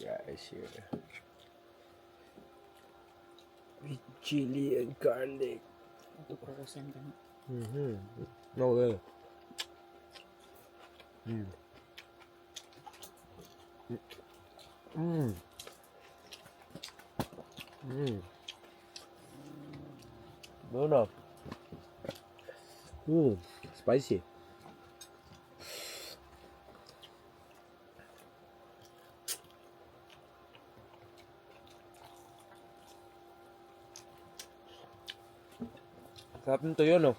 guys here. With chili and garlic. Ito ko rosan ka. No way. Mm. Mm. Mm. No. Spicy. Sarap nito yun, no?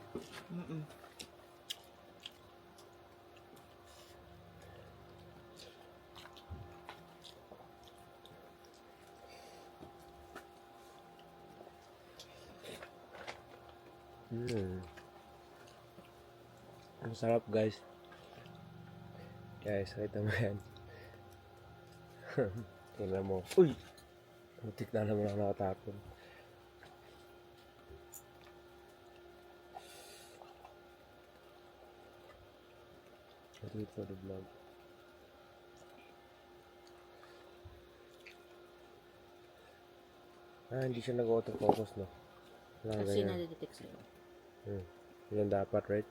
Ang sarap, guys. Guys, kita mo yan. Tingnan mo. Uy! Putik na naman ako nakatapon. I'll do it for the vlog. Hindi siya nag-autofocus, no? Kasi nadidetect sa'yo. Yan dapat, right?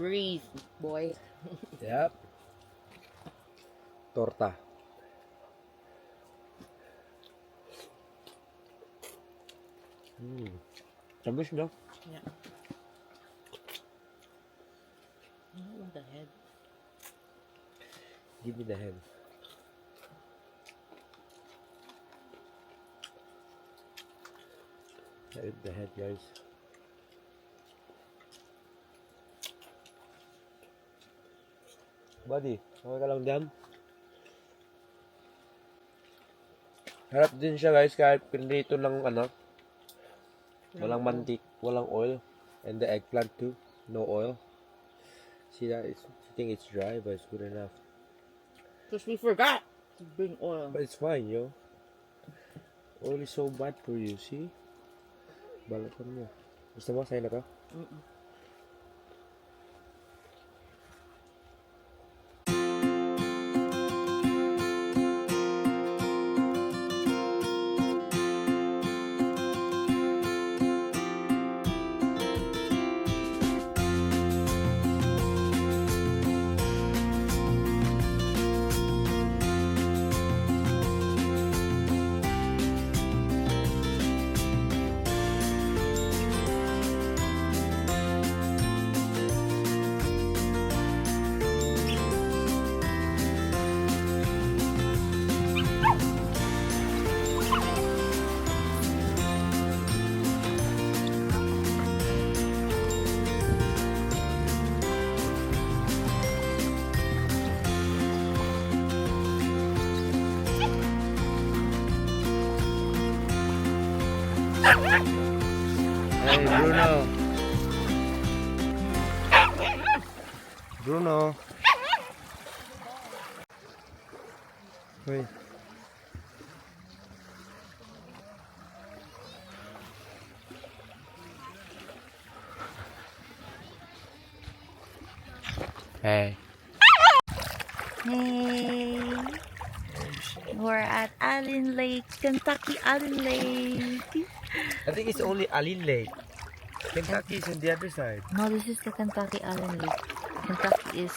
Breathe, boy. Yep. Torta. Tamis, no? Yeah. I don't want the head. Give me the head. I eat the head, guys. Buddy, okay ka lang dyan? Harap din siya, guys, kahit pinrito ng walang mantik, walang oil, and the eggplant too, no oil. See that? I think it's dry, but it's good enough. Because we forgot to bring oil. But it's fine, yo. Oil is so bad for you, see? Balakan mo. Gusto mo? Sa'yo na to? Hey, Bruno. Bruno. Wait. Hey. Hey. We're at Allen Lake, Kentucky Allen Lake. I think it's only Allen Lake. Kentucky is on the other side. No, this is the Kentucky Allen Lake. Kentucky is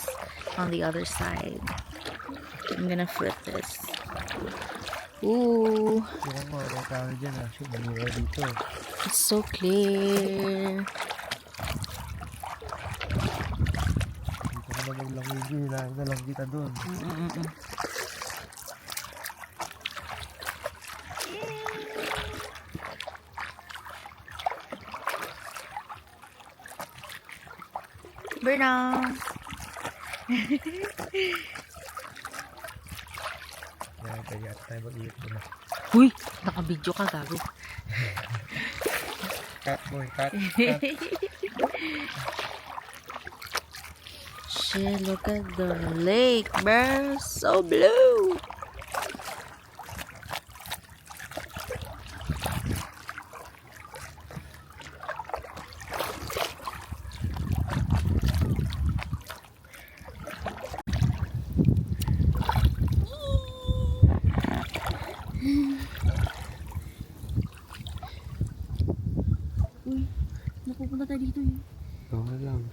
on the other side. I'm gonna flip this. Ooh. It's so clear. Bruno. Uy, naka-video ka, gago. Cut, boy, cut. Shit, look at the lake, bro. So blue. Uy, napupunta tayo dito eh. Oo lang.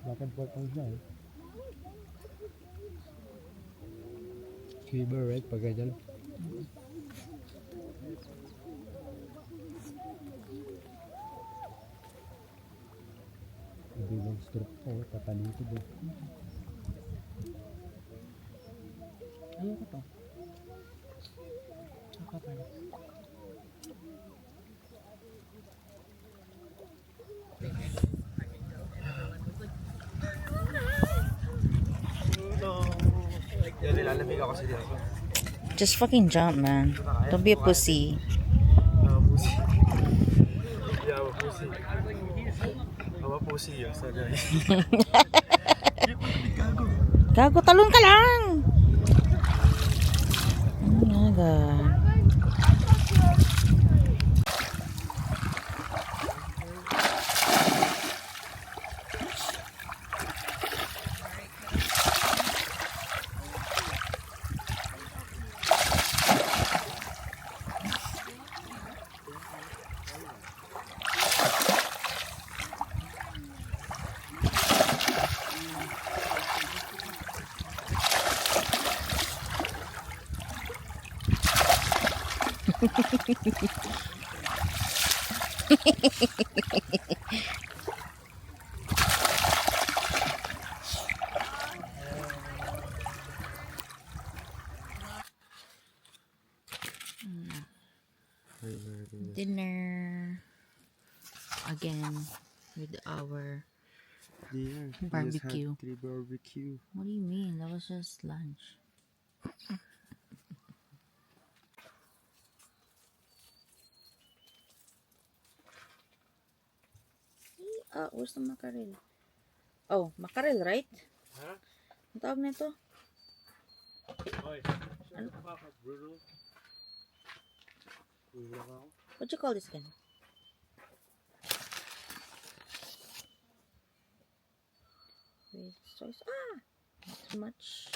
Bakit po pang siya eh? Cuba, right? Pag ganyan. Bilang stroke ko, tatalito din. Ayoko to. Nakapal. Yan, nilalamig ako sa dito. Just fucking jump, man. Don't be a pussy. Pussy. Yeah, I'm a pussy. I'm a pussy, yun. So, guys. Gago, talon ka lang! Oh my God. Dinner again with our Dear, barbecue. Barbecue. What do you mean? That was just lunch. Where's the mackerel? Oh, mackerel, right? Huh? Ang tawag nito? Oy, shut the fuck up, Bruno. What you call this again? With soy sauce. Not too much.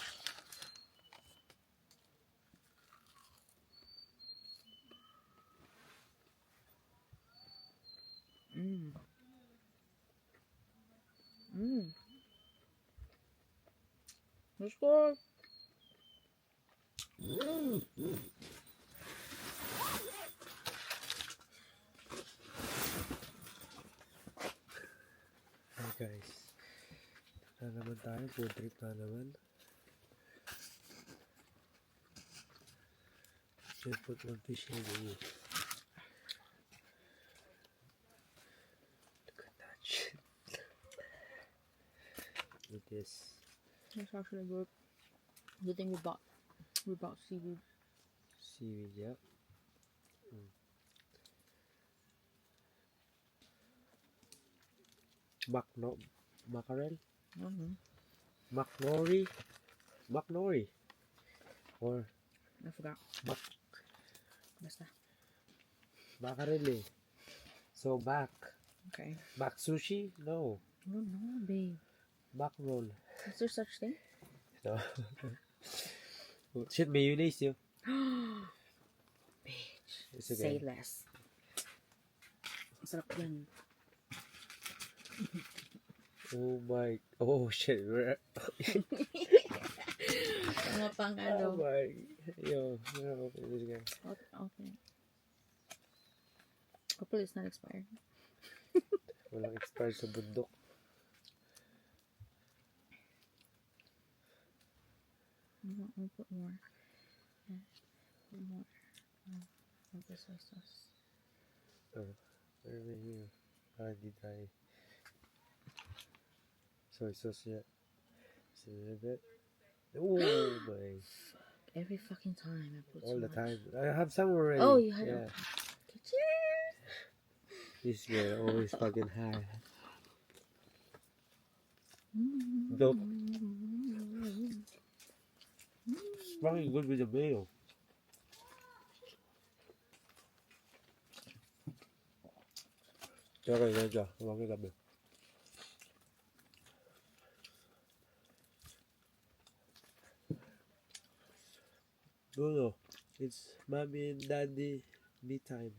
Mmm. Mmm. Let's go. Hi guys. Na naman tayo, food trip na naman. Should put one fish in the Look at that shit. It is That's actually good. Good thing we bought seaweed. seaweed, yeah. Mackerel? McNori? Or I forgot. Basta. mackerel eh. So back Okay. sushi? No. Oh no, babe. Back roll. Is there such thing? No. Shit, mayonnaise yun. Bitch. It's okay. Say less. Sarap yan. Oh my. Oh shit. Ano pang Oh my. Yo, no, open this again. Okay. Hopefully it's not expired. Walang expired sa bundok. I'll put more. Yeah. Put more of the soy sauce. Where are you? How did I? Soy sauce yet? See a bit. Oh my! Every fucking time I put All so the much. time. I have some already. Oh, you had Yeah. Cheers! This girl always fucking high. Dope. Fucking good with the mayo. Okay, ganyan. Kumakain kami. No. It's mommy and daddy me time.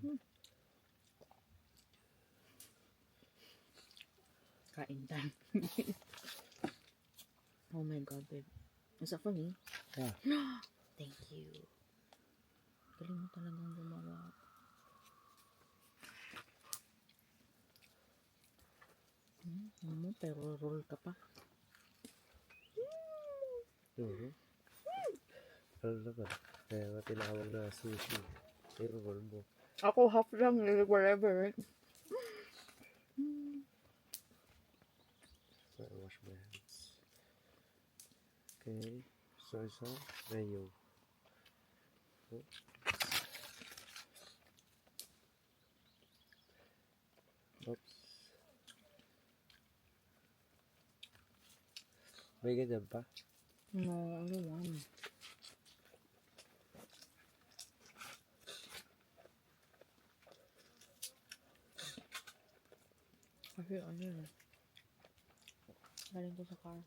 Kain time. Oh my god, babe. Is that for me? Yeah. Thank you. Galing mo talagang gumawa. Pero roll ka pa. Ano naman? Kaya nga tinawag na sushi. Pero roll mo. Ako half lang, whatever. So I wash my hands. Okay. Soy sauce. Mayo. Oh. Oops. May ganyan pa? No, only one. Kasi ano eh. Galing ko sa car.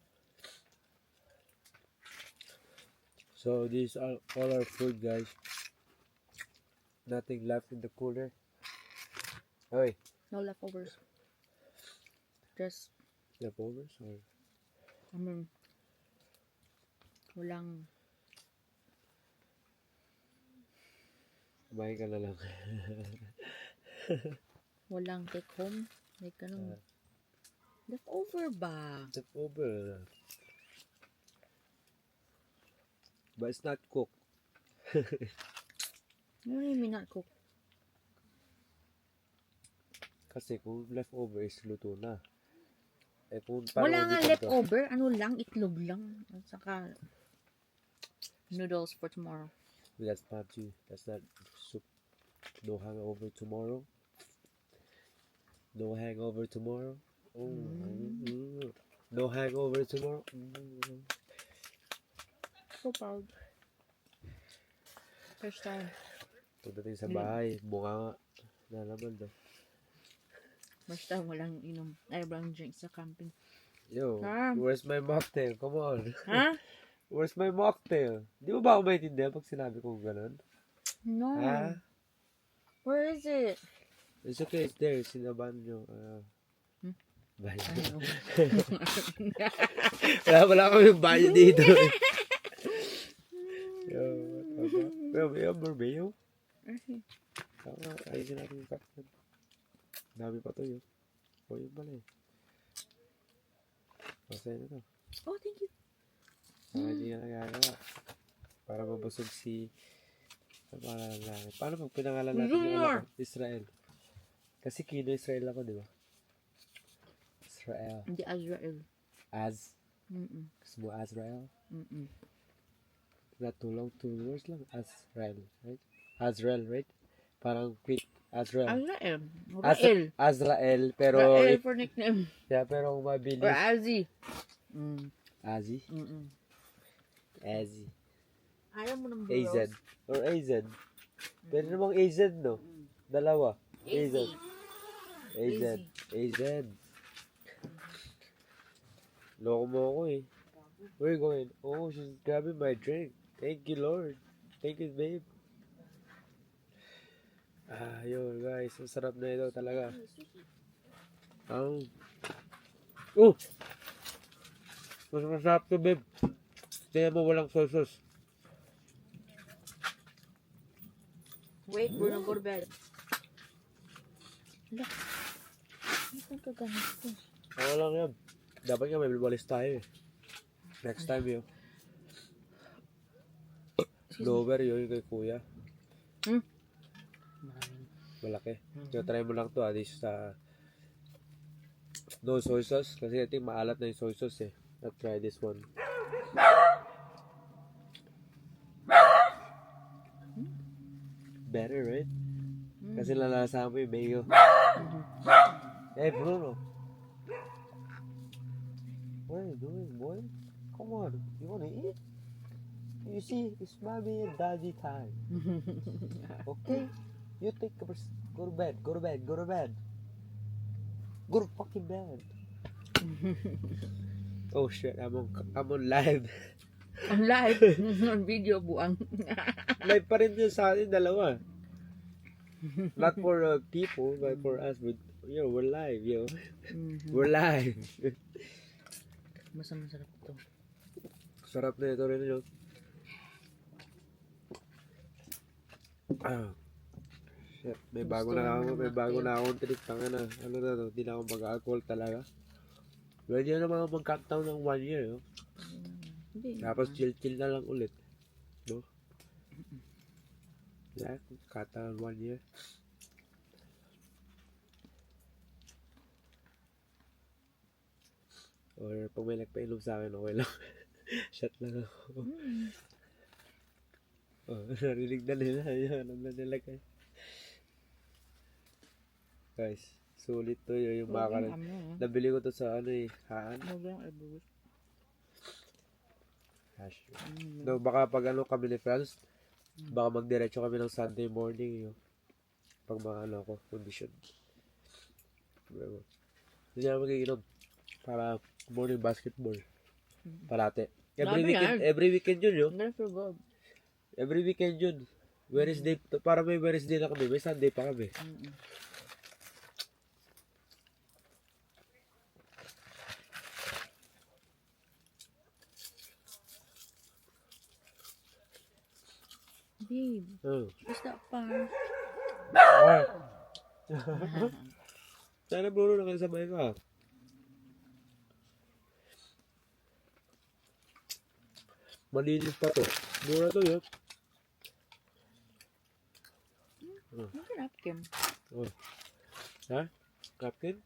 So these are all our food, guys. Nothing left in the cooler. Oy, No leftovers. Just, leftovers or walang, kumain ka na lang. walang take home. Like, ganun. Leftover ba? Leftover. But it's not cooked. What do you mean not cooked? Kasi kung leftover is luto na. Eh kung parang Wala nga hindi pa to- leftover. Ano lang, itlog lang. At saka, noodles for tomorrow. That's not you. That's not soup. No hangover tomorrow. No hangover tomorrow. Oh. No hangover tomorrow. So proud. First time. Pagdating sa bahay, bunga nga. Nalaman daw. First time walang inom. Ay, walang drink sa camping. Yo, Ah. where's my mocktail? Come on. Ha? Where's my mocktail? Di mo ba ako maintindihan pag sinabi kong ganun? No. Ha? Where is it? It's okay, it's there. Sinaban nyo. Bayo. Ano? Wala kami bayo dito. Yo, what the fuck? Mayo? Tama, ayusin natin yung captain. Dami pa to yun. O yun pala eh. Masaya na to. Oh, thank you. Hindi nga nagagawa. Para mabusog si... Ano pangalan natin? Paano pag pinangalan natin yung anak ko? Israel. Kasi kino Israel ako, di ba? Israel. Hindi Azrael. Az. Mm-mm. Gusto mo Azrael? Mm-mm. Not too long, 2 words lang. Azrael, right? Azrael, right? Parang quick. Azrael. Azrael. Rael. Azrael, pero... Rael for nickname. Yeah, pero kung mabilis. Or Azzy. Mm. Azi? Mm-mm. Azi. Ayaw mo ng AZ. burros. Or AZ. Pwede namang AZ, no? Dalawa. AZ. AZ. AZ. Loko mo ako eh. Where you going? Oh, she's grabbing my drink. Thank you, Lord. Thank you, babe. Yun guys. Ang sarap na ito talaga. Oh! Mas masarap to, babe. Tingnan mo walang soy sauce. Wait, we're gonna go to bed. Look. Ano ka ganito? Ako lang yan. Dapat nga may walis tayo eh. Next time yun. Lover yun kay kuya. Maraming. Malaki. So, try mo lang to this sa no soy sauce. Kasi I think maalat na yung soy sauce eh. I'll try this one. Better, right? Kasi lalasahan mo yung mayo. Hey, Bruno. What are you doing, boy? Come on. You wanna eat? You see, it's mommy and daddy time. Okay? You take a go to bed, go to bed, go to bed. Go to fucking bed. Oh shit, I'm on live. On live. On video buang. Live pa rin yun sa atin, dalawa. Not for people, but for us. But, yo, we're live, yo. We're live. Masarap to. Sarap na ito rin, yo. Ah. Shit, may bago na akong trip. Tanga na. Ano na to? Hindi na ako mag-alcohol talaga. Pwede na naman mag-countdown ng 1 year, yo. Tapos chill na lang ulit. No? Yeah, countdown 1 year. Or pag may nagpainom sa akin, okay lang. Shot lang ako. Oh, narinig na nila. Alam na nila guys. Guys, sulit to yun yung makaran. Nabili ko to sa ano eh, Haan. No, baka pag ano kami ni Franz, baka magdiretso kami ng Sunday morning yun. Pag mga ano ko, condition. Hindi na magiginom. Para morning basketball. Parate. Every weekend yun yun. Every weekend yun. Wednesday, para may Wednesday na kami, may Sunday pa kami. Babe, is that far? Sana Bruno, nakasabay ka. Malinis pa to. Mura to yun. Mungkin napkin. Oh. Ha? Napkin?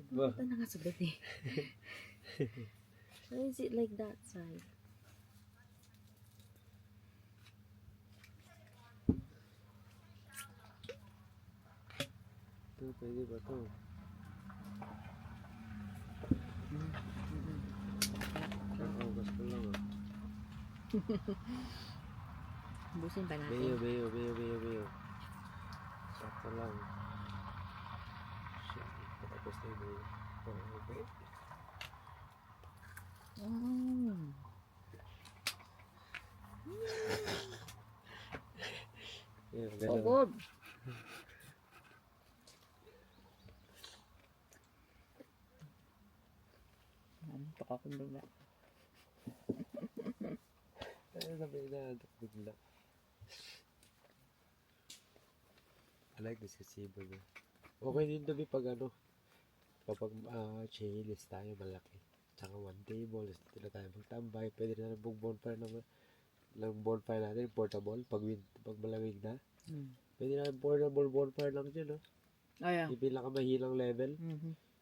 Bakit na nga sa bed eh? Why is it like that side? Ito, pwede ba to? Kakagas ko lang ah. Busin pa natin. Mayo. Sakto lang. Shit, patapos na yung mayo. Oh, okay. Yeah, So good. Tok ako bigla. Sabi na, bigla. I like this gazebo na. Okay din to pag ano, kapag chillis tayo malaki. Tsaka one table, dito na tayo magtambay. Pwede na lang bonfire ng bonfire natin, portable, pag malamig na. Pwede na portable bonfire lang dyan, no? Oh, yeah. Yung pinakamahilang level.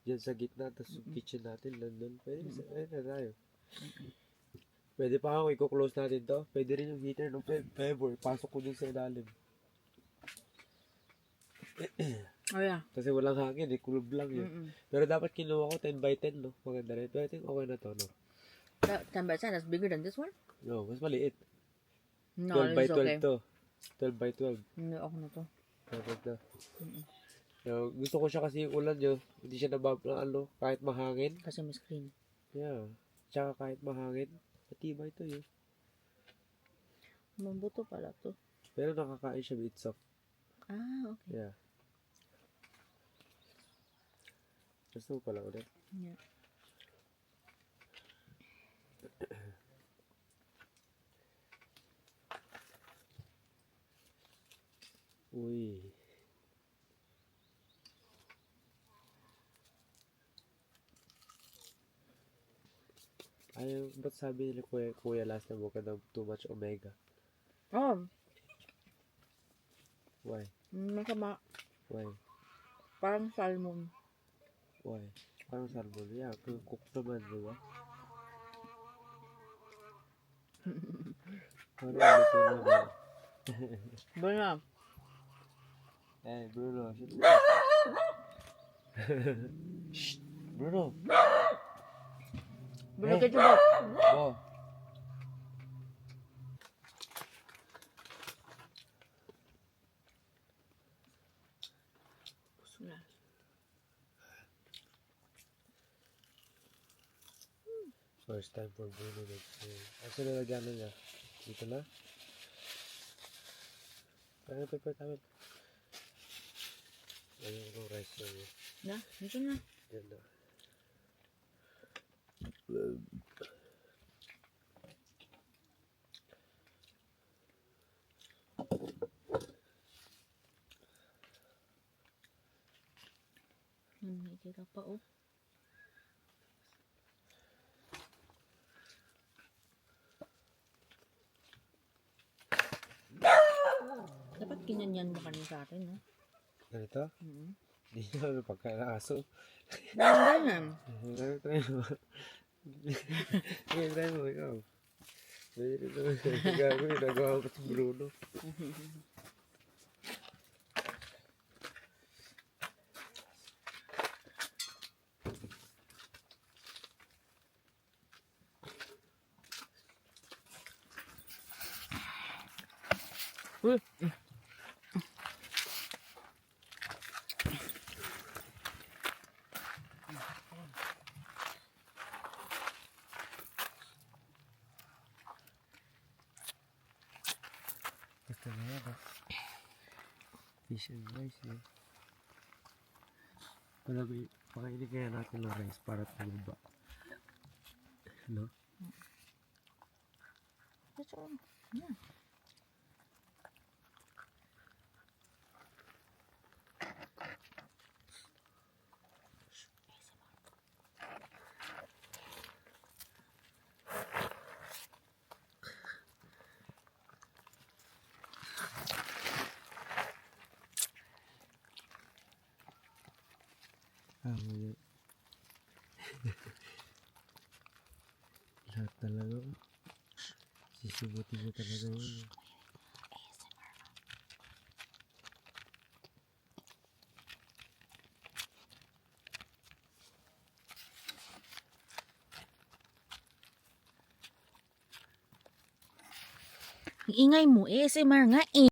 Diyan sa gitna, tapos kitchen natin, nandun. Pwede na tayo. Pwede pa ako, i-close natin to. Pwede rin yung heater ng February. Pasok ko dun sa ilalim. Oh, yeah. Kasi walang hangin, kulob lang yun. Pero dapat kinuha ko 10 by 10, no? Maganda rin. Pero I think okay na to, no? 10 by 10, that's bigger than this one? No, mas maliit. No, 12 by it's 12 okay. to. 12 by 12. Hindi ako na to. Perfect na. So, gusto ko siya kasi yung ulan nyo. Hindi siya ano, kahit mahangin. Kasi may screen. Yeah. Tsaka kahit mahangin, matibay to yun. Mabuto pala to. Pero nakakain siya with soft. Ah, okay. Yeah. Gusto ko pala ulit. Yeah. Uy. Ay, ba't sabi nila kuya last time huwag ka daw too much omega? Oh, Why? masama. Why? Parang salmon. Why? Parang salmon. Yeah, cook naman, di ba? Parang luto naman. Bala. Eh, Bruno. Shh! Bruno! Bala Eh. ka jubot. Oh! Wala. First time for Bruno mag-swim. Asa nilagyan na niya? Dito na? Tamit. Ayun yung rice na niya. Na, ito na. Diyan na. Nakikita pa oh. Dapat kinyanyan mo kanina sa atin, no? Ganito? Hindi na ano pagkain ng aso. Ganda yan. Try mo. Try mo, ikaw. Pwede naman sa gagawin. Nagawa ko si Bruno. Uy. Basta na yan. Fish and rice eh. Pakainin kaya natin ng rice para tumaba. No? Ito. Yan. Mali. Lahat talaga. Sisibutin mo talaga yun. Ang ingay mo, ASMR nga eh.